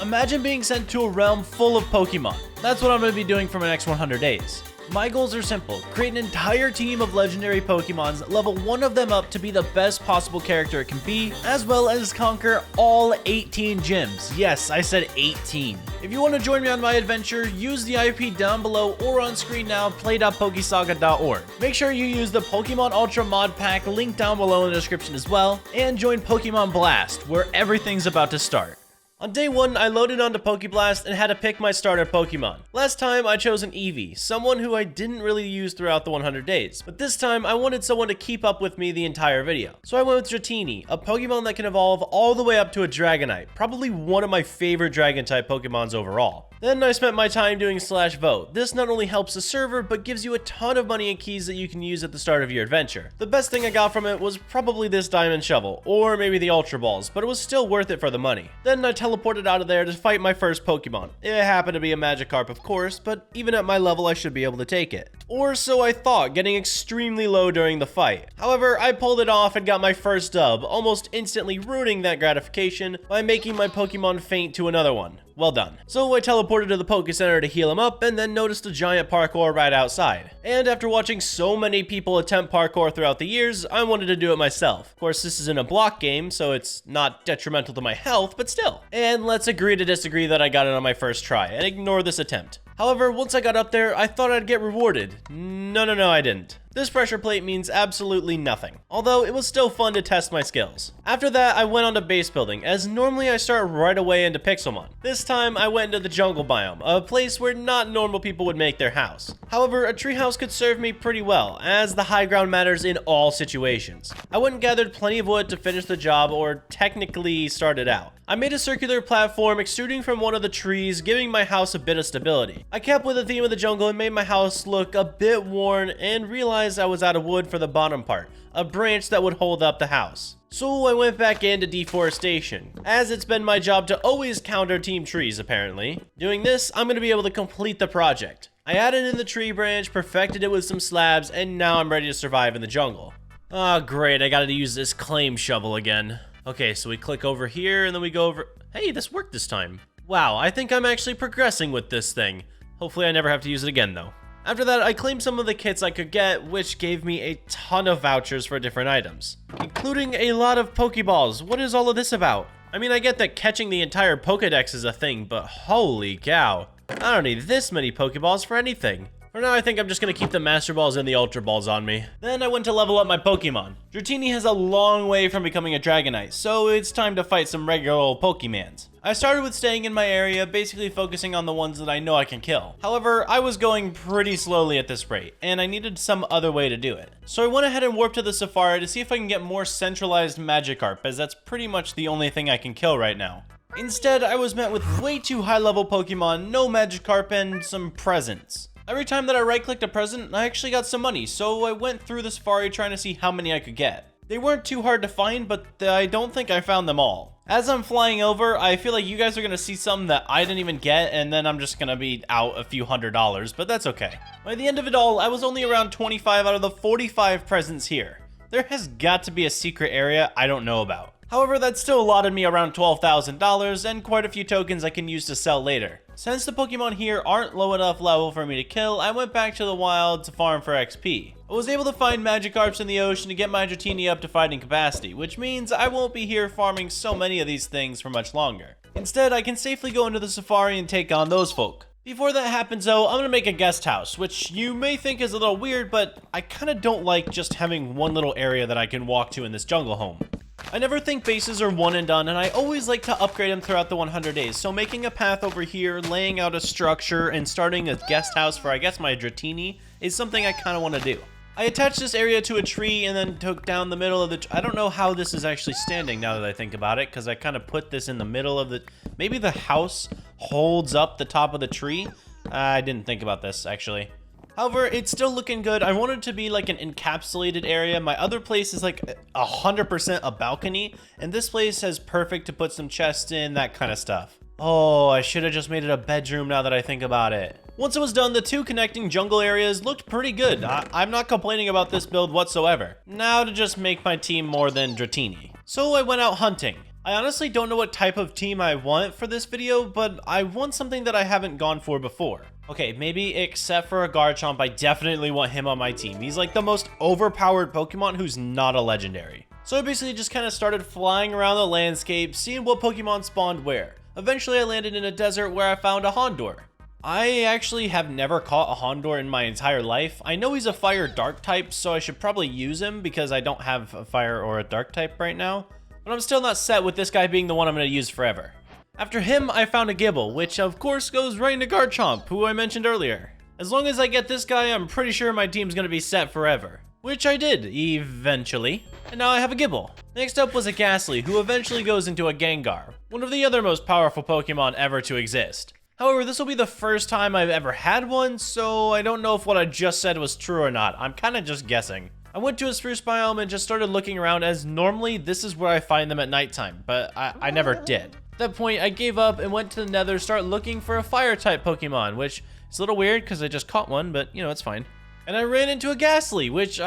Imagine being sent to a realm full of Pokemon. That's what I'm going to be doing for my next 100 days. My goals are simple: create an entire team of legendary Pokemons, level one of them up to be the best possible character it can be, as well as conquer all 18 gyms. Yes, I said 18. If you want to join me on my adventure, use the IP down below or on screen now, play.pokesaga.org. Make sure you use the Pokemon Ultra Mod Pack, link down below in the description as well, and join Pokemon Blast, where everything's about to start. On day 1, I loaded onto Pokeblast and had to pick my starter Pokemon. Last time, I chose an Eevee, someone who I didn't really use throughout the 100 days. But this time, I wanted someone to keep up with me the entire video. So I went with Dratini, a Pokemon that can evolve all the way up to a Dragonite, probably one of my favorite Dragon-type Pokemons overall. Then I spent my time doing /vote. This not only helps the server, but gives you a ton of money and keys that you can use at the start of your adventure. The best thing I got from it was probably this Diamond Shovel, or maybe the Ultra Balls, but it was still worth it for the money. Then I teleported out of there to fight my first Pokemon. It happened to be a Magikarp, of course, but even at my level I should be able to take it. Or so I thought, getting extremely low during the fight. However, I pulled it off and got my first dub, almost instantly ruining that gratification by making my Pokemon faint to another one. Well done. So I teleported to the Poke Center to heal him up and then noticed a giant parkour right outside. And after watching so many people attempt parkour throughout the years, I wanted to do it myself. Of course, this isn't a block game, so it's not detrimental to my health, but still. And let's agree to disagree that I got it on my first try and ignore this attempt. However, once I got up there, I thought I'd get rewarded. No, I didn't. This pressure plate means absolutely nothing, although it was still fun to test my skills. After that, I went on to base building, as normally I start right away into Pixelmon. This time, I went into the jungle biome, a place where not normal people would make their house. However, a treehouse could serve me pretty well, as the high ground matters in all situations. I went and gathered plenty of wood to finish the job, or technically start it out. I made a circular platform extruding from one of the trees, giving my house a bit of stability. I kept with the theme of the jungle and made my house look a bit worn and realized I was out of wood for the bottom part, a branch that would hold up the house. So I went back into deforestation, as it's been my job to always counter team trees apparently. Doing this, I'm going to be able to complete the project. I added in the tree branch, perfected it with some slabs, and now I'm ready to survive in the jungle. Oh great, I gotta use this claim shovel again. Okay, so we click over here and then we go over... Hey, this worked this time. Wow, I think I'm actually progressing with this thing. Hopefully I never have to use it again though. After that, I claimed some of the kits I could get, which gave me a ton of vouchers for different items, including a lot of Pokeballs. What is all of this about? I mean, I get that catching the entire Pokedex is a thing, but holy cow. I don't need this many Pokeballs for anything. For now, I think I'm just going to keep the Master Balls and the Ultra Balls on me. Then I went to level up my Pokemon. Dratini has a long way from becoming a Dragonite, so it's time to fight some regular old Pokemans. I started with staying in my area, basically focusing on the ones that I know I can kill. However, I was going pretty slowly at this rate, and I needed some other way to do it. So I went ahead and warped to the Safari to see if I can get more centralized Magikarp, as that's pretty much the only thing I can kill right now. Instead, I was met with way too high-level Pokemon, no Magikarp, and some presents. Every time that I right-clicked a present, I actually got some money, so I went through the Safari trying to see how many I could get. They weren't too hard to find, but I don't think I found them all. As I'm flying over, I feel like you guys are going to see something that I didn't even get, and then I'm just going to be out a few $100s, but that's okay. By the end of it all, I was only around 25 out of the 45 presents here. There has got to be a secret area I don't know about. However, that still allotted me around $12,000 and quite a few tokens I can use to sell later. Since the Pokemon here aren't low enough level for me to kill, I went back to the wild to farm for XP. I was able to find Magikarps in the ocean to get my Dratini up to fighting capacity, which means I won't be here farming so many of these things for much longer. Instead, I can safely go into the Safari and take on those folk. Before that happens though, I'm gonna make a guest house, which you may think is a little weird, but I kinda don't like just having one little area that I can walk to in this jungle home. I never think bases are one and done, and I always like to upgrade them throughout the 100 days, so making a path over here, laying out a structure, and starting a guest house for I guess my Dratini is something I kinda wanna do. I attached this area to a tree and then took down the middle of the... I don't know how this is actually standing now that I think about it, because I kind of put this in the middle of the... Maybe the house holds up the top of the tree? I didn't think about this, actually. However, it's still looking good. I want it to be like an encapsulated area. My other place is like 100% a balcony, and this place is perfect to put some chests in, that kind of stuff. Oh, I should have just made it a bedroom now that I think about it. Once it was done, the two connecting jungle areas looked pretty good. I'm not complaining about this build whatsoever. Now to just make my team more than Dratini. So I went out hunting. I honestly don't know what type of team I want for this video, but I want something that I haven't gone for before. Okay, maybe except for a Garchomp, I definitely want him on my team. He's like the most overpowered Pokemon who's not a legendary. So I basically just kind of started flying around the landscape, seeing what Pokemon spawned where. Eventually I landed in a desert where I found a Houndour. I actually have never caught a Houndour in my entire life. I know he's a fire dark type, so I should probably use him because I don't have a fire or a dark type right now. But I'm still not set with this guy being the one I'm going to use forever. After him, I found a Gibble, which of course goes right into Garchomp, who I mentioned earlier. As long as I get this guy, I'm pretty sure my team's going to be set forever. Which I did, eventually. And now I have a Gibble. Next up was a Ghastly, who eventually goes into a Gengar, one of the other most powerful Pokemon ever to exist. However, this will be the first time I've ever had one, so I don't know if what I just said was true or not. I'm kind of just guessing. I went to a spruce biome and just started looking around, as normally this is where I find them at nighttime, but I never did. At that point, I gave up and went to the nether to start looking for a fire type Pokemon, which is a little weird because I just caught one, but you know, it's fine. And I ran into a Ghastly, which,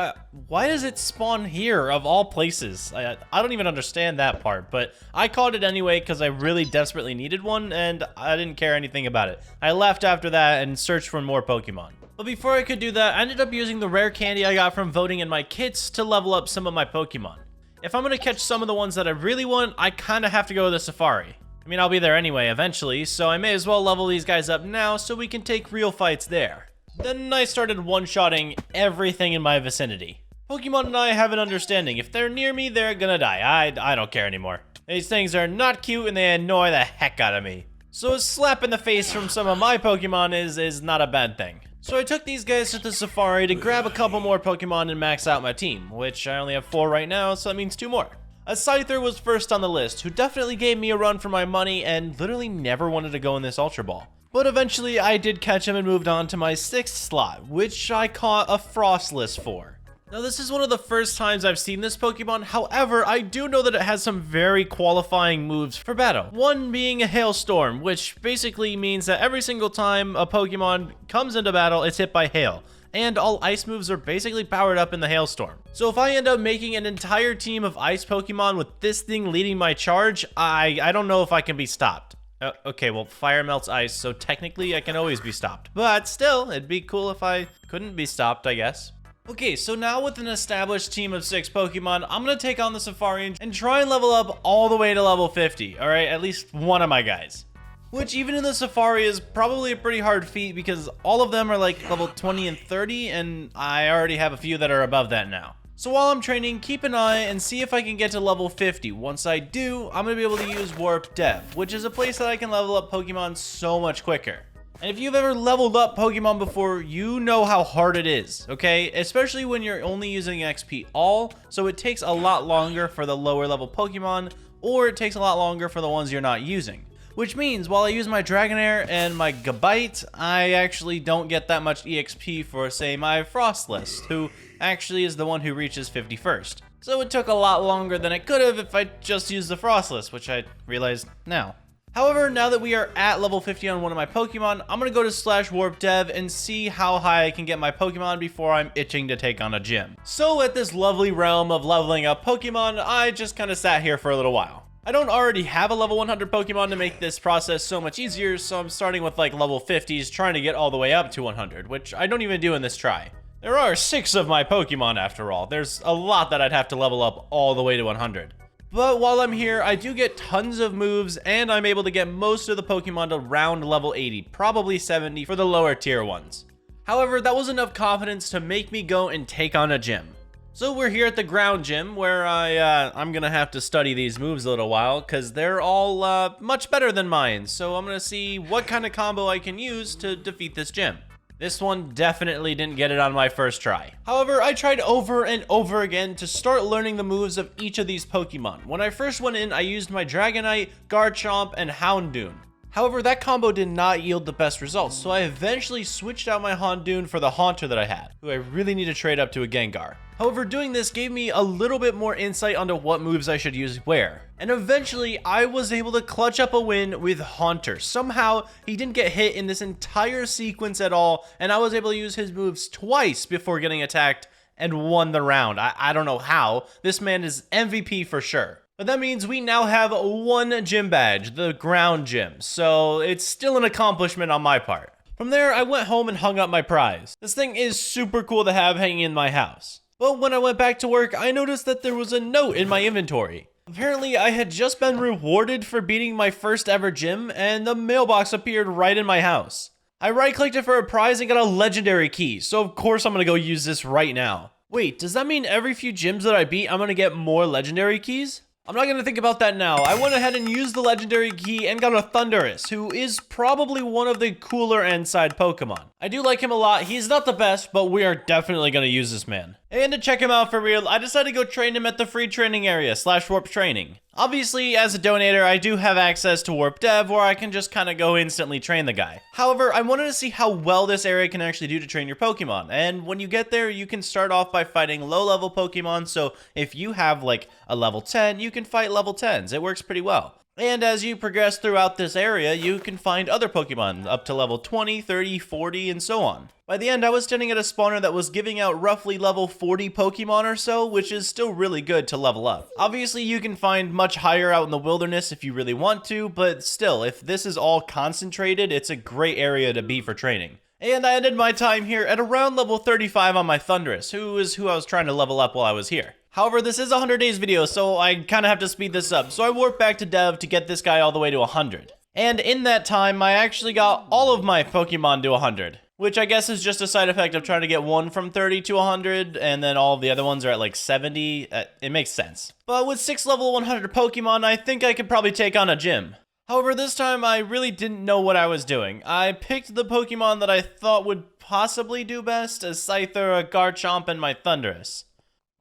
why does it spawn here of all places? I don't even understand that part, but I caught it anyway because I really desperately needed one and I didn't care anything about it. I left after that and searched for more Pokemon. But before I could do that, I ended up using the rare candy I got from voting in my kits to level up some of my Pokemon. If I'm going to catch some of the ones that I really want, I kind of have to go with a Safari. I mean, I'll be there anyway eventually, so I may as well level these guys up now so we can take real fights there. Then I started one-shotting everything in my vicinity. Pokemon and I have an understanding. If they're near me, they're gonna die. I don't care anymore. These things are not cute and they annoy the heck out of me. So a slap in the face from some of my Pokemon is not a bad thing. So I took these guys to the Safari to grab a couple more Pokemon and max out my team, which I only have 4 right now, so that means 2 more. A Scyther was first on the list, who definitely gave me a run for my money and literally never wanted to go in this Ultra Ball. But eventually I did catch him and moved on to my 6th slot, which I caught a Frostless for. Now this is one of the first times I've seen this Pokemon, however, I do know that it has some very qualifying moves for battle. One being a Hailstorm, which basically means that every single time a Pokemon comes into battle, it's hit by hail. And all ice moves are basically powered up in the Hailstorm. So if I end up making an entire team of ice Pokemon with this thing leading my charge, I don't know if I can be stopped. Okay, well, fire melts ice, so technically I can always be stopped. But still, it'd be cool if I couldn't be stopped, I guess. Okay, so now with an established team of 6 Pokemon, I'm gonna take on the Safari and try and level up all the way to level 50, alright? At least one of my guys. Which, even in the Safari, is probably a pretty hard feat because all of them are like level 20 and 30, and I already have a few that are above that now. So while I'm training, keep an eye and see if I can get to level 50. Once I do, I'm going to be able to use Warp Dev, which is a place that I can level up Pokemon so much quicker. And if you've ever leveled up Pokemon before, you know how hard it is, okay? Especially when you're only using XP all, so it takes a lot longer for the lower level Pokemon, or it takes a lot longer for the ones you're not using. Which means, while I use my Dragonair and my Gabite, I actually don't get that much EXP for, say, my Frostless, who actually is the one who reaches 50 first. So it took a lot longer than it could have if I just used the Frostless, which I realized now. However, now that we are at level 50 on one of my Pokemon, I'm going to go to /warpdev and see how high I can get my Pokemon before I'm itching to take on a gym. So at this lovely realm of leveling up Pokemon, I just kind of sat here for a little while. I don't already have a level 100 Pokemon to make this process so much easier, so I'm starting with like level 50s trying to get all the way up to 100, which I don't even do in this try. There are 6 of my Pokemon after all. There's a lot that I'd have to level up all the way to 100. But while I'm here, I do get tons of moves, and I'm able to get most of the Pokemon to around level 80, probably 70 for the lower tier ones. However, that was enough confidence to make me go and take on a gym. So we're here at the ground gym, where I'm gonna have to study these moves a little while, because they're all much better than mine, so I'm gonna see what kind of combo I can use to defeat this gym. This one definitely didn't get it on my first try. However, I tried over and over again to start learning the moves of each of these Pokemon. When I first went in, I used my Dragonite, Garchomp, and Houndoom. However, that combo did not yield the best results, so I eventually switched out my Houndoom for the Haunter that I had, who I really need to trade up to a Gengar. However, doing this gave me a little bit more insight onto what moves I should use where. And eventually, I was able to clutch up a win with Haunter. Somehow, he didn't get hit in this entire sequence at all, and I was able to use his moves twice before getting attacked and won the round. I don't know how. This man is MVP for sure. But that means we now have one gym badge, the ground gym, so it's still an accomplishment on my part. From there, I went home and hung up my prize. This thing is super cool to have hanging in my house. But when I went back to work, I noticed that there was a note in my inventory. Apparently, I had just been rewarded for beating my first ever gym, and the mailbox appeared right in my house. I right-clicked it for a prize and got a legendary key, so of course I'm gonna go use this right now. Wait, does that mean every few gyms that I beat, I'm gonna get more legendary keys? I'm not gonna think about that now. I went ahead and used the legendary key and got a Thundurus, who is probably one of the cooler end-side Pokemon. I do like him a lot. He's not the best, but we are definitely gonna use this man. And to check him out for real, I decided to go train him at the free training area / Warp Training. Obviously, as a donator, I do have access to Warp Dev, where I can just kind of go instantly train the guy. However, I wanted to see how well this area can actually do to train your Pokemon, and when you get there, you can start off by fighting low-level Pokemon, so if you have like a level 10, you can fight level 10s. It works pretty well. And as you progress throughout this area, you can find other Pokemon up to level 20, 30, 40, and so on. By the end, I was standing at a spawner that was giving out roughly level 40 Pokemon or so, which is still really good to level up. Obviously, you can find much higher out in the wilderness if you really want to, but still, if this is all concentrated, it's a great area to be for training. And I ended my time here at around level 35 on my Thundurus, who is who I was trying to level up while I was here. However, this is a 100 days video, so I kind of have to speed this up. So I warped back to Dev to get this guy all the way to 100. And in that time, I actually got all of my Pokemon to 100. Which I guess is just a side effect of trying to get one from 30 to 100, and then all of the other ones are at like 70. It makes sense. But with 6 level 100 Pokemon, I think I could probably take on a gym. However, this time I really didn't know what I was doing. I picked the Pokemon that I thought would possibly do best, a Scyther, a Garchomp, and my Thundurus.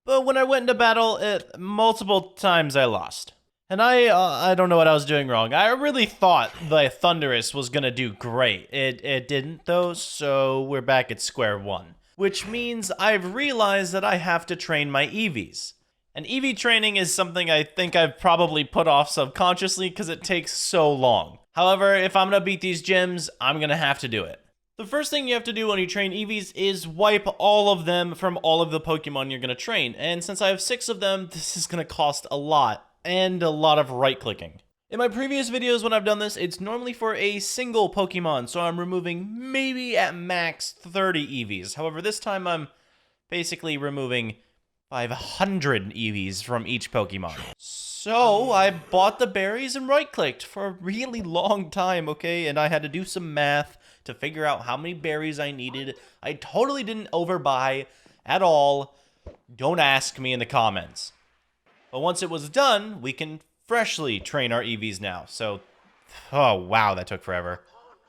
But when I went into battle, multiple times I lost. And I don't know what I was doing wrong. I really thought the Thundurus was gonna do great. It didn't though, so we're back at square one. Which means I've realized that I have to train my EVs. And EV training is something I think I've probably put off subconsciously because it takes so long. However, if I'm gonna beat these gyms, I'm gonna have to do it. The first thing you have to do when you train EVs is wipe all of them from all of the Pokemon you're gonna train. And since I have 6 of them, this is gonna cost a lot. And a lot of right-clicking. In my previous videos when I've done this, it's normally for a single Pokemon, so I'm removing maybe at max 30 EVs. However, this time I'm basically removing 500 EVs from each Pokemon. So I bought the berries and right-clicked for a really long time, okay? And I had to do some math to figure out how many berries I needed. I totally didn't overbuy at all. Don't ask me in the comments. But once it was done, we can freshly train our EVs now. So, oh wow, that took forever.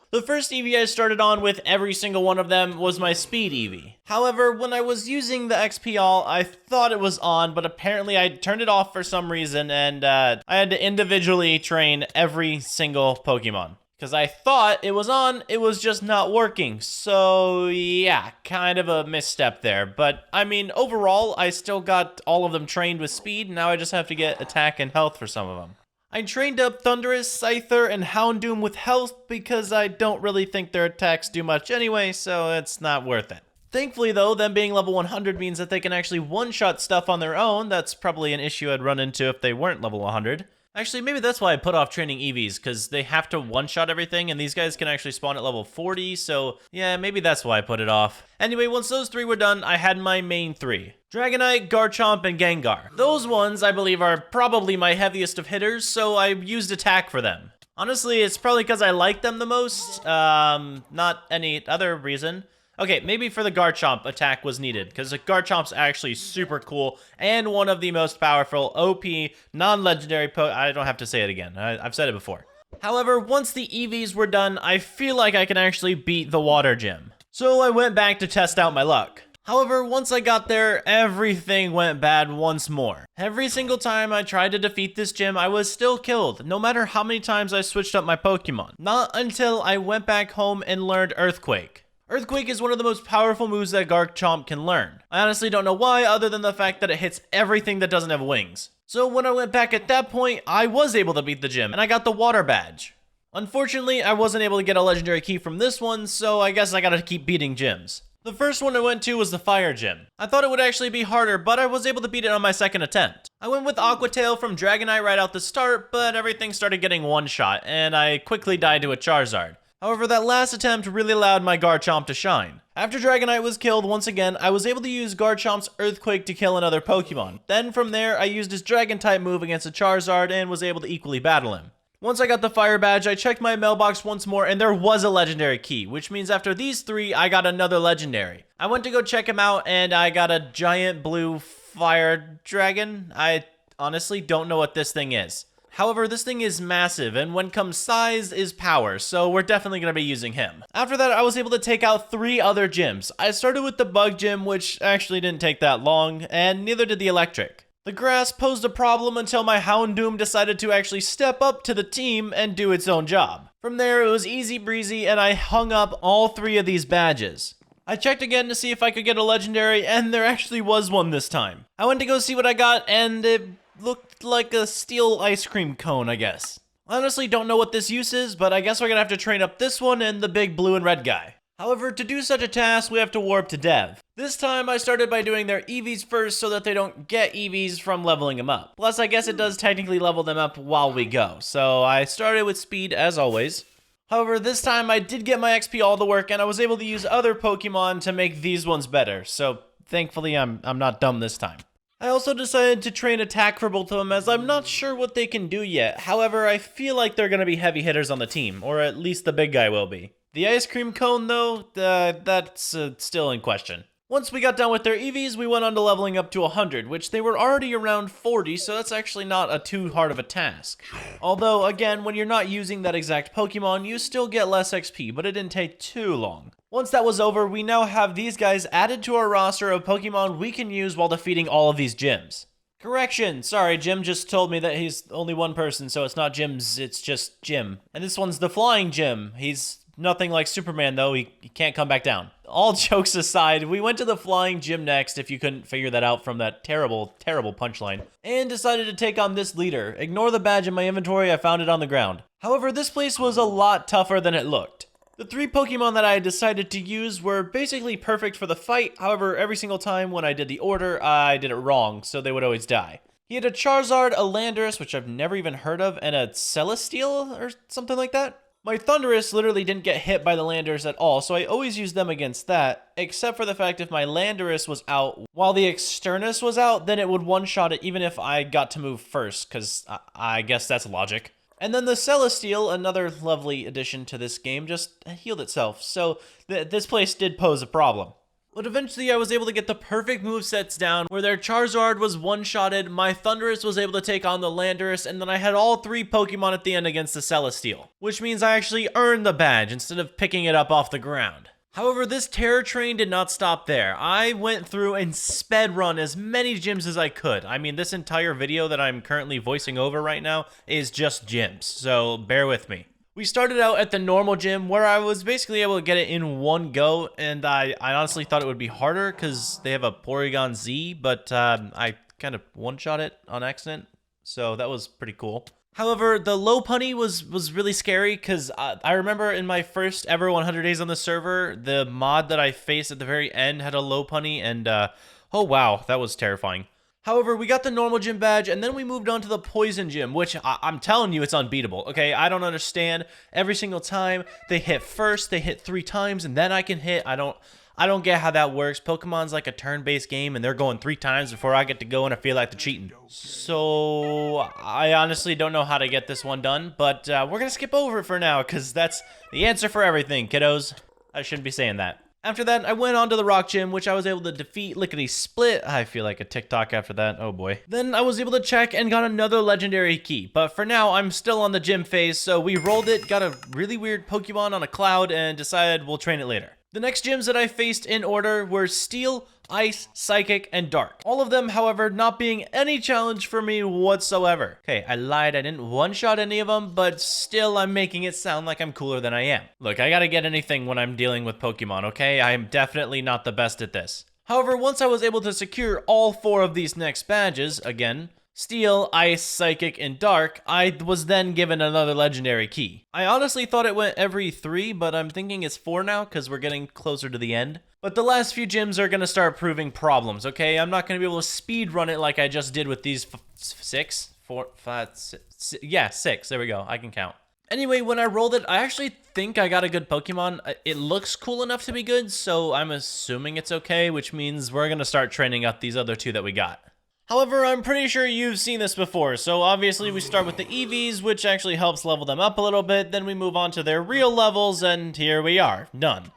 The first EV I started on with every single one of them was my Speed EV. However, when I was using the XP All, I thought it was on, but apparently I turned it off for some reason, and I had to individually train every single Pokemon. Because I thought it was on, it was just not working. So yeah, kind of a misstep there. But I mean, overall, I still got all of them trained with speed. Now I just have to get attack and health for some of them. I trained up Thundurus, Scyther, and Houndoom with health because I don't really think their attacks do much anyway, so it's not worth it. Thankfully though, them being level 100 means that they can actually one-shot stuff on their own. That's probably an issue I'd run into if they weren't level 100. Actually, maybe that's why I put off training EVs, because they have to one-shot everything, and these guys can actually spawn at level 40, so yeah, maybe that's why I put it off. Anyway, once those 3 were done, I had my main 3. Dragonite, Garchomp, and Gengar. Those ones, I believe, are probably my heaviest of hitters, so I used attack for them. Honestly, it's probably because I like them the most, not any other reason. Okay, maybe for the Garchomp, attack was needed, because the Garchomp's actually super cool, and one of the most powerful, OP, non-legendary I don't have to say it again, I've said it before. However, once the EVs were done, I feel like I can actually beat the Water Gym. So I went back to test out my luck. However, once I got there, everything went bad once more. Every single time I tried to defeat this gym, I was still killed, no matter how many times I switched up my Pokemon. Not until I went back home and learned Earthquake. Earthquake is one of the most powerful moves that Garchomp can learn. I honestly don't know why, other than the fact that it hits everything that doesn't have wings. So when I went back at that point, I was able to beat the gym, and I got the Water Badge. Unfortunately, I wasn't able to get a legendary key from this one, so I guess I gotta keep beating gyms. The first one I went to was the fire gym. I thought it would actually be harder, but I was able to beat it on my second attempt. I went with Aqua Tail from Dragonite right out the start, but everything started getting one shot, and I quickly died to a Charizard. However, that last attempt really allowed my Garchomp to shine. After Dragonite was killed once again, I was able to use Garchomp's Earthquake to kill another Pokemon. Then from there, I used his Dragon-type move against a Charizard and was able to equally battle him. Once I got the fire badge, I checked my mailbox once more and there was a legendary key, which means after these 3, I got another legendary. I went to go check him out and I got a giant blue fire dragon. I honestly don't know what this thing is. However, this thing is massive, and when comes size is power, so we're definitely going to be using him. After that, I was able to take out 3 other gyms. I started with the bug gym, which actually didn't take that long, and neither did the electric. The grass posed a problem until my Houndoom decided to actually step up to the team and do its own job. From there, it was easy breezy, and I hung up all 3 of these badges. I checked again to see if I could get a legendary, and there actually was one this time. I went to go see what I got, and it looked like a steel ice cream cone, I guess. I honestly don't know what this use is, but I guess we're gonna have to train up this one and the big blue and red guy. However, to do such a task, we have to warp to Dev. This time, I started by doing their EVs first so that they don't get EVs from leveling them up. Plus, I guess it does technically level them up while we go, so I started with speed as always. However, this time I did get my XP all the work and I was able to use other Pokemon to make these ones better, so thankfully I'm not dumb this time. I also decided to train attack for both of them as I'm not sure what they can do yet. However, I feel like they're going to be heavy hitters on the team, or at least the big guy will be. The ice cream cone though, that's still in question. Once we got done with their EVs, we went on to leveling up to 100, which they were already around 40, so that's actually not too hard of a task. Although, again, when you're not using that exact Pokemon, you still get less XP, but it didn't take too long. Once that was over, we now have these guys added to our roster of Pokemon we can use while defeating all of these gyms. Correction, sorry, Jim just told me that he's only one person, so it's not gyms, it's just Jim. And this one's the Flying Jim. He's nothing like Superman though, he can't come back down. All jokes aside, we went to the Flying Gym next, if you couldn't figure that out from that terrible punchline, and decided to take on this leader. Ignore the badge in my inventory, I found it on the ground. However, this place was a lot tougher than it looked. The 3 Pokemon that I decided to use were basically perfect for the fight, however, every single time when I did the order, I did it wrong, so they would always die. He had a Charizard, a Landorus, which I've never even heard of, and a Celesteal, or something like that. My Thundurus literally didn't get hit by the Landorus at all, so I always used them against that, except for the fact if my Landorus was out while the Externus was out, then it would one-shot it even if I got to move first, because I guess that's logic. And then the Celesteal, another lovely addition to this game, just healed itself, so this place did pose a problem. But eventually I was able to get the perfect movesets down where their Charizard was one-shotted, my Thundurus was able to take on the Landorus, and then I had all 3 Pokemon at the end against the Celesteal. Which means I actually earned the badge instead of picking it up off the ground. However, this terror train did not stop there. I went through and sped run as many gyms as I could. I mean, this entire video that I'm currently voicing over right now is just gyms, so bear with me. We started out at the normal gym where I was basically able to get it in one go, and I honestly thought it would be harder because they have a Porygon Z, but I kind of one-shot it on accident, so that was pretty cool. However, the Lopunny was really scary because I remember in my first ever 100 days on the server, the mod that I faced at the very end had a Lopunny, and oh wow, that was terrifying. However, we got the normal gym badge, and then we moved on to the poison gym, which I'm telling you, it's unbeatable, okay? I don't understand. Every single time they hit first, they hit 3 times, and then I can hit. I don't get how that works. Pokemon's like a turn-based game, and they're going 3 times before I get to go, and I feel like they're cheating. So, I honestly don't know how to get this one done, but we're gonna skip over it for now, because that's the answer for everything, kiddos. I shouldn't be saying that. After that, I went on to the Rock Gym, which I was able to defeat Lickety Split. I feel like a TikTok after that, oh boy. Then I was able to check and got another legendary key, but for now, I'm still on the gym phase, so we rolled it, got a really weird Pokemon on a cloud, and decided we'll train it later. The next gyms that I faced in order were Steel, Ice, Psychic, and Dark. All of them, however, not being any challenge for me whatsoever. Okay, I lied, I didn't one-shot any of them, but still I'm making it sound like I'm cooler than I am. Look, I gotta get anything when I'm dealing with Pokemon, okay? I am definitely not the best at this. However, once I was able to secure all 4 of these next badges, again, Steel, Ice, Psychic, and Dark, I was then given another legendary key. I honestly thought it went every 3, but I'm thinking it's 4 now because we're getting closer to the end. But the last few gyms are going to start proving problems, okay? I'm not going to be able to speed run it like I just did with these 6, 4, 5, 6, yeah, 6, there we go, I can count. Anyway, when I rolled it, I actually think I got a good Pokemon. It looks cool enough to be good, so I'm assuming it's okay, which means we're going to start training up these other 2 that we got. However, I'm pretty sure you've seen this before, so obviously we start with the EVs, which actually helps level them up a little bit, then we move on to their real levels, and here we are, done.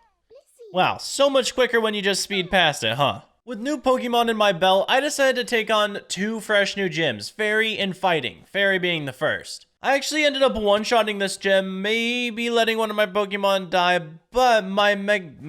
Wow, so much quicker when you just speed past it, huh? With new Pokemon in my belt, I decided to take on 2 fresh new gyms, Fairy and Fighting, Fairy being the first. I actually ended up one-shotting this gym, maybe letting one of my Pokemon die, but my Magearna,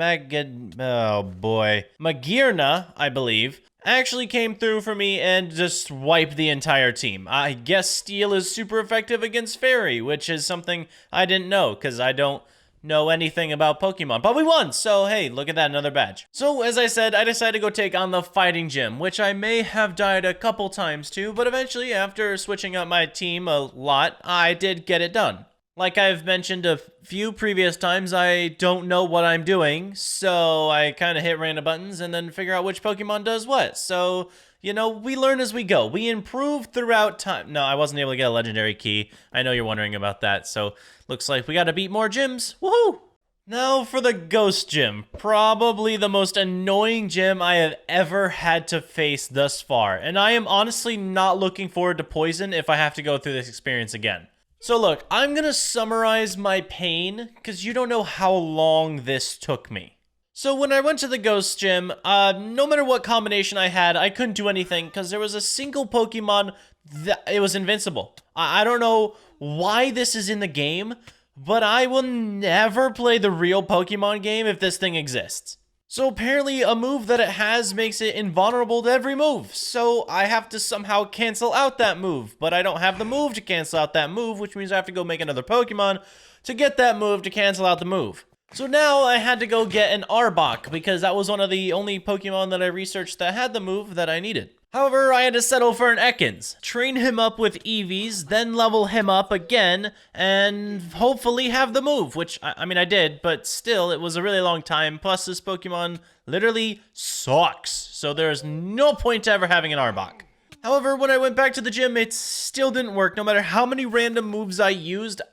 I believe, actually came through for me and just wiped the entire team. I guess Steel is super effective against Fairy, which is something I didn't know, because I don't know anything about Pokemon, but we won, so hey, look at that, another badge. So as I said, I decided to go take on the Fighting Gym, which I may have died a couple times to, but eventually after switching up my team a lot, I did get it done. Like I've mentioned a few previous times, I don't know what I'm doing, so I kind of hit random buttons and then figure out which Pokemon does what. So, you know, we learn as we go. We improve throughout time. No, I wasn't able to get a legendary key. I know you're wondering about that, so looks like we gotta beat more gyms. Woohoo! Now for the Ghost Gym. Probably the most annoying gym I have ever had to face thus far. And I am honestly not looking forward to Poison if I have to go through this experience again. So look, I'm gonna summarize my pain, because you don't know how long this took me. So when I went to the Ghost Gym, no matter what combination I had, I couldn't do anything, because there was a single Pokemon that it was invincible. I don't know why this is in the game, but I will never play the real Pokemon game if this thing exists. So apparently a move that it has makes it invulnerable to every move, so I have to somehow cancel out that move, but I don't have the move to cancel out that move, which means I have to go make another Pokemon to get that move to cancel out the move. So now I had to go get an Arbok, because that was one of the only Pokemon that I researched that had the move that I needed. However, I had to settle for an Ekans, train him up with EVs, then level him up again, and hopefully have the move, which, I mean, I did, but still, it was a really long time, plus this Pokemon literally sucks, so there's no point to ever having an Arbok. However, when I went back to the gym, it still didn't work. No matter how many random moves I used,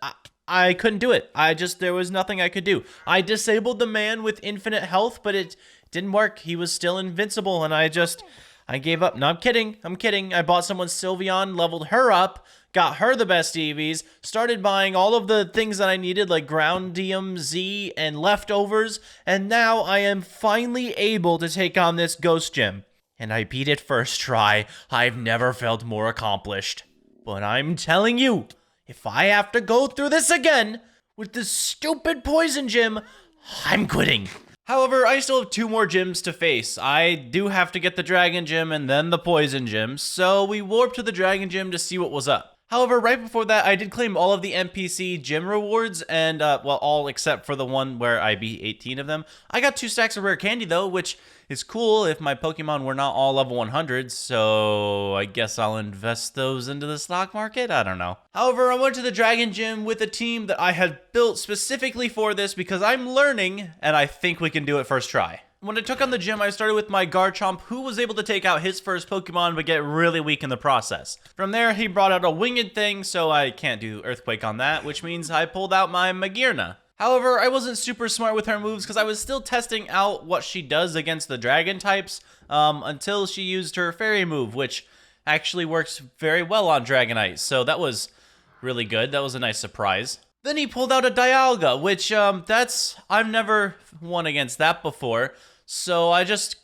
I couldn't do it. There was nothing I could do. I disabled the man with infinite health, but it didn't work. He was still invincible, and I gave up. No, I'm kidding. I bought someone Sylveon, leveled her up, got her the best EVs, started buying all of the things that I needed, like Groundium, Z, and leftovers, and now I am finally able to take on this Ghost Gym. And I beat it first try. I've never felt more accomplished. But I'm telling you, if I have to go through this again with this stupid Poison Gym, I'm quitting. However, I still have 2 more gyms to face. I do have to get the Dragon Gym and then the Poison Gym, so we warped to the Dragon Gym to see what was up. However, right before that, I did claim all of the NPC gym rewards, and, well, all except for the one where I beat 18 of them. I got 2 stacks of rare candy, though, which is cool if my Pokemon were not all level 100, so I guess I'll invest those into the stock market? I don't know. However, I went to the Dragon Gym with a team that I had built specifically for this because I'm learning, and I think we can do it first try. When I took on the gym, I started with my Garchomp, who was able to take out his first Pokemon but get really weak in the process. From there, he brought out a winged thing, so I can't do Earthquake on that, which means I pulled out my Magearna. However, I wasn't super smart with her moves because I was still testing out what she does against the dragon types until she used her fairy move, which actually works very well on Dragonite, so that was really good. That was a nice surprise. Then he pulled out a Dialga, which, I've never won against that before, so I just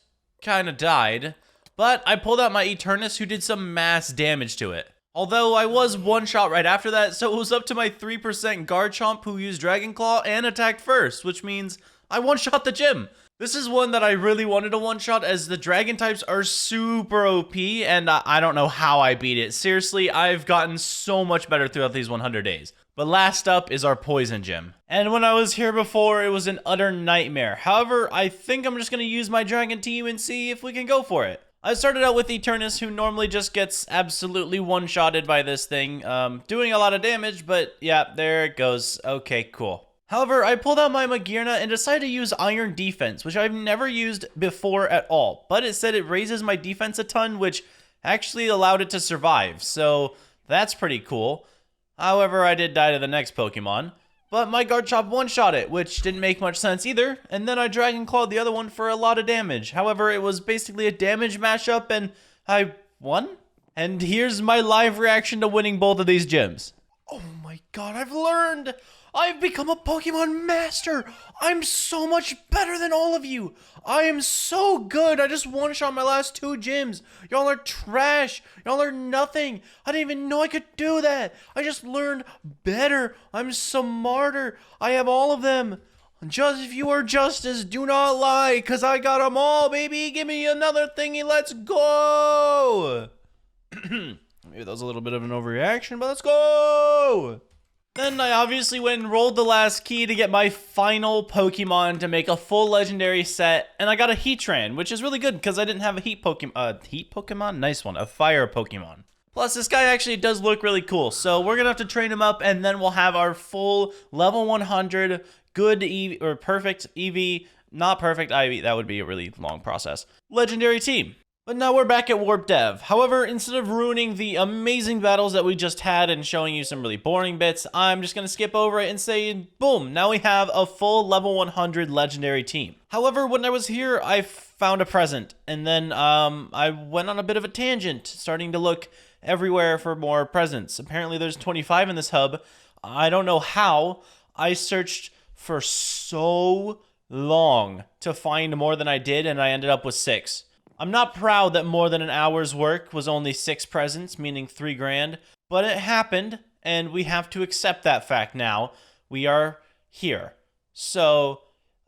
kind of died. But I pulled out my Eternus, who did some mass damage to it. Although I was one-shot right after that, so it was up to my 3% Garchomp, who used Dragon Claw and attacked first, which means I one-shot the gym. This is one that I really wanted to one-shot, as the dragon types are super OP, and I don't know how I beat it. Seriously, I've gotten so much better throughout these 100 days. But last up is our Poison Gym. And when I was here before, it was an utter nightmare. However, I think I'm just going to use my Dragon team and see if we can go for it. I started out with Eternus, who normally just gets absolutely one-shotted by this thing, doing a lot of damage, but yeah, there it goes. Okay, cool. However, I pulled out my Magearna and decided to use Iron Defense, which I've never used before at all, but it said it raises my defense a ton, which actually allowed it to survive, so that's pretty cool. However, I did die to the next Pokemon, but my Garchomp one-shot it, which didn't make much sense either, and then I Dragon Clawed the other one for a lot of damage. However, it was basically a damage mashup, and I won? And here's my live reaction to winning both of these gyms. Oh my god, I've learned! I've become a Pokemon master! I'm so much better than all of you! I am so good! I just one-shot my last 2 gyms! Y'all are trash! Y'all are nothing! I didn't even know I could do that! I just learned better! I'm smarter! I have all of them! Just if you are justice, do not lie, cause I got them all, baby! Give me another thingy, let's go! Maybe that was a little bit of an overreaction, but let's go! Then I obviously went and rolled the last key to get my final Pokemon to make a full legendary set, and I got a Heatran, which is really good because I didn't have a heat Pokemon? Nice one, a fire Pokemon. Plus, this guy actually does look really cool, so we're gonna have to train him up, and then we'll have our full level 100 good EV, or perfect EV, not perfect IV, that would be a really long process, legendary team. But now we're back at Warp Dev. However, instead of ruining the amazing battles that we just had and showing you some really boring bits, I'm just going to skip over it and say, boom, now we have a full level 100 legendary team. However, when I was here, I found a present, and then I went on a bit of a tangent, starting to look everywhere for more presents. Apparently there's 25 in this hub. I don't know how. I searched for so long to find more than I did, and I ended up with 6. I'm not proud that more than an hour's work was only 6 presents, meaning 3 grand, but it happened, and we have to accept that fact now. We are here. So,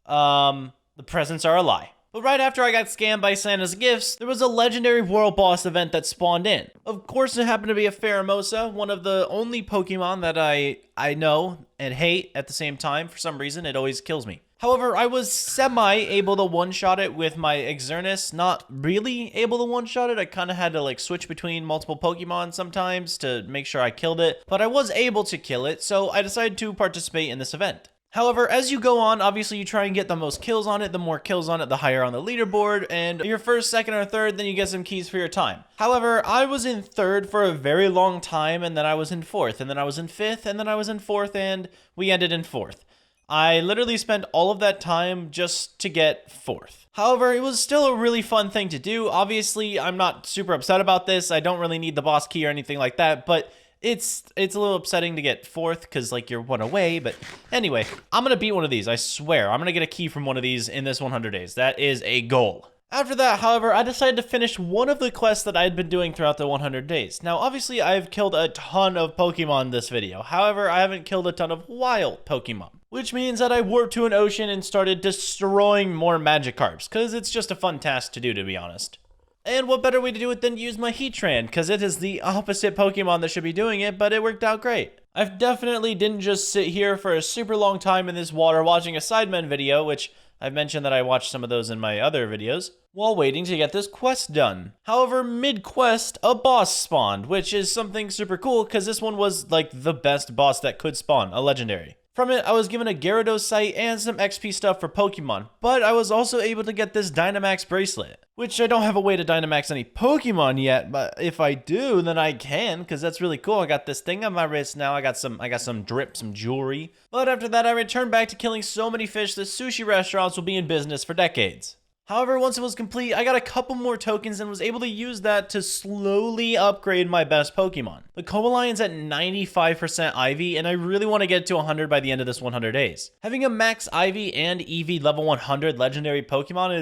the presents are a lie. But right after I got scammed by Santa's gifts, there was a legendary world boss event that spawned in. Of course, it happened to be a Pheromosa, one of the only Pokemon that I know and hate at the same time. For some reason, it always kills me. However, I was semi-able to one-shot it with my Xerneas, not really able to one-shot it. I kind of had to like switch between multiple Pokemon sometimes to make sure I killed it, but I was able to kill it, so I decided to participate in this event. However, as you go on, obviously you try and get the most kills on it. The more kills on it, the higher on the leaderboard, and you're first, second, or third, then you get some keys for your time. However, I was in 3rd for a very long time, and then I was in 4th, and then I was in 5th, and then I was in 4th, and we ended in 4th. I literally spent all of that time just to get 4th. However, it was still a really fun thing to do. Obviously, I'm not super upset about this. I don't really need the boss key or anything like that, but it's a little upsetting to get 4th because like you're 1 away. But anyway, I'm gonna beat one of these. I swear, I'm gonna get a key from one of these in this 100 days. That is a goal. After that, however, I decided to finish one of the quests that I had been doing throughout the 100 days. Now, obviously, I've killed a ton of Pokemon this video. However, I haven't killed a ton of wild Pokemon, which means that I warped to an ocean and started destroying more Magikarps, because it's just a fun task to do, to be honest. And what better way to do it than use my Heatran, because it is the opposite Pokemon that should be doing it, but it worked out great. I've definitely didn't just sit here for a super long time in this water watching a Sidemen video, which I've mentioned that I watched some of those in my other videos, while waiting to get this quest done. However, mid-quest, a boss spawned, which is something super cool, because this one was like the best boss that could spawn, a legendary. From it, I was given a Gyarados site and some XP stuff for Pokemon, but I was also able to get this Dynamax bracelet, which I don't have a way to Dynamax any Pokemon yet, but if I do, then I can, because that's really cool. I got this thing on my wrist now. I got some drip, some jewelry. But after that, I returned back to killing so many fish that sushi restaurants will be in business for decades. However, once it was complete, I got a couple more tokens and was able to use that to slowly upgrade my best Pokemon. The Cobalion's at 95% IV, and I really want to get to 100 by the end of this 100 days. Having a max IV and EV level 100 legendary Pokemon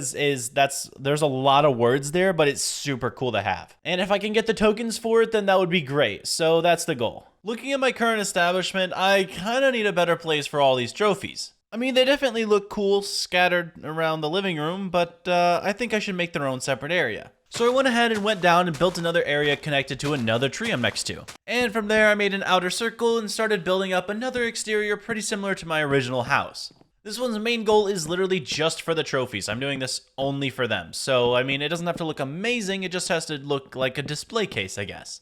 there's a lot of words there, but it's super cool to have. And if I can get the tokens for it, then that would be great. So that's the goal. Looking at my current establishment, I kind of need a better place for all these trophies. I mean, they definitely look cool scattered around the living room, but I think I should make their own separate area. So I went ahead and went down and built another area connected to another tree I'm next to. And from there, I made an outer circle and started building up another exterior pretty similar to my original house. This one's main goal is literally just for the trophies. I'm doing this only for them. So, I mean, it doesn't have to look amazing, it just has to look like a display case, I guess.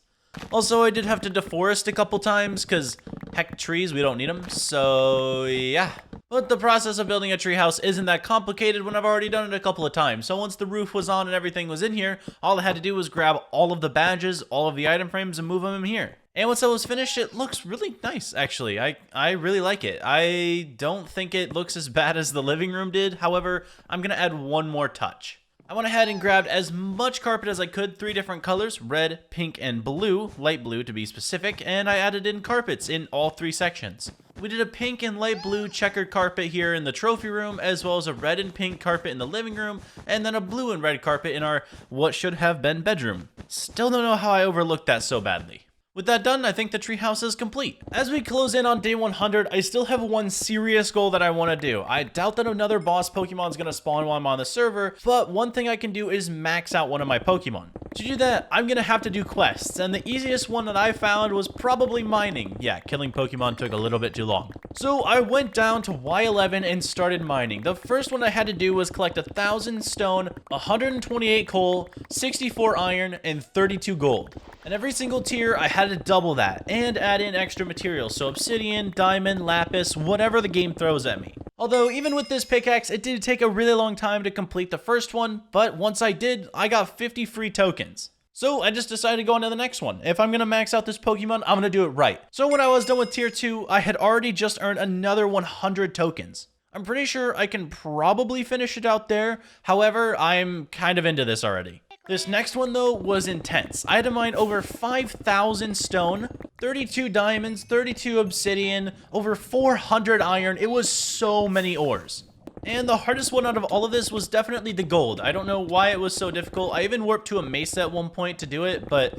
Also, I did have to deforest a couple times, because heck, trees, we don't need them, so yeah. But the process of building a treehouse isn't that complicated when I've already done it a couple of times. So once the roof was on and everything was in here, all I had to do was grab all of the badges, all of the item frames, and move them in here. And once I was finished, it looks really nice, actually. I really like it. I don't think it looks as bad as the living room did. However, I'm going to add one more touch. I went ahead and grabbed as much carpet as I could, 3 different colors, red, pink, and blue, light blue to be specific, and I added in carpets in all 3 sections. We did a pink and light blue checkered carpet here in the trophy room, as well as a red and pink carpet in the living room, and then a blue and red carpet in our what should have been bedroom. Still don't know how I overlooked that so badly. With that done, I think the treehouse is complete. As we close in on day 100, I still have one serious goal that I want to do. I doubt that another boss Pokemon is going to spawn while I'm on the server, but one thing I can do is max out one of my Pokemon. To do that, I'm going to have to do quests, and the easiest one that I found was probably mining. Yeah, killing Pokemon took a little bit too long. So I went down to Y11 and started mining. The first one I had to do was collect 1,000 stone, 128 coal, 64 iron, and 32 gold. And every single tier, I had to double that and add in extra materials, so obsidian, diamond, lapis, whatever the game throws at me. Although, even with this pickaxe, it did take a really long time to complete the first one, but once I did, I got 50 free tokens. So I just decided to go on to the next one. If I'm going to max out this Pokemon, I'm going to do it right. So when I was done with tier 2, I had already just earned another 100 tokens. I'm pretty sure I can probably finish it out there. However, I'm kind of into this already. This next one, though, was intense. I had to mine over 5,000 stone, 32 diamonds, 32 obsidian, over 400 iron. It was so many ores. And the hardest one out of all of this was definitely the gold. I don't know why it was so difficult. I even warped to a mesa at one point to do it, but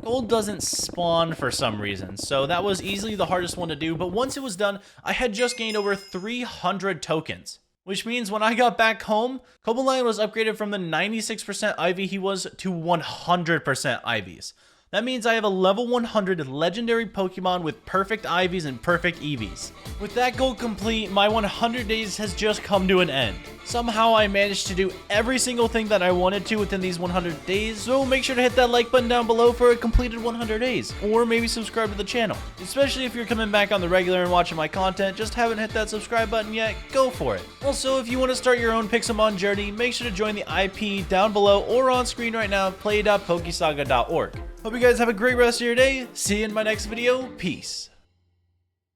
gold doesn't spawn for some reason. So that was easily the hardest one to do. But once it was done, I had just gained over 300 tokens. Which means when I got back home, Cobaline was upgraded from the 96% Ivy he was to 100% Ivies. That means I have a level 100 legendary Pokemon with perfect Ivies and perfect Eevees. With that goal complete, my 100 days has just come to an end. Somehow I managed to do every single thing that I wanted to within these 100 days, so make sure to hit that like button down below for a completed 100 days, or maybe subscribe to the channel. Especially if you're coming back on the regular and watching my content, just haven't hit that subscribe button yet, go for it. Also, if you want to start your own Pixelmon journey, make sure to join the IP down below or on screen right now, play.pokesaga.org. Hope you guys have a great rest of your day. See you in my next video. Peace.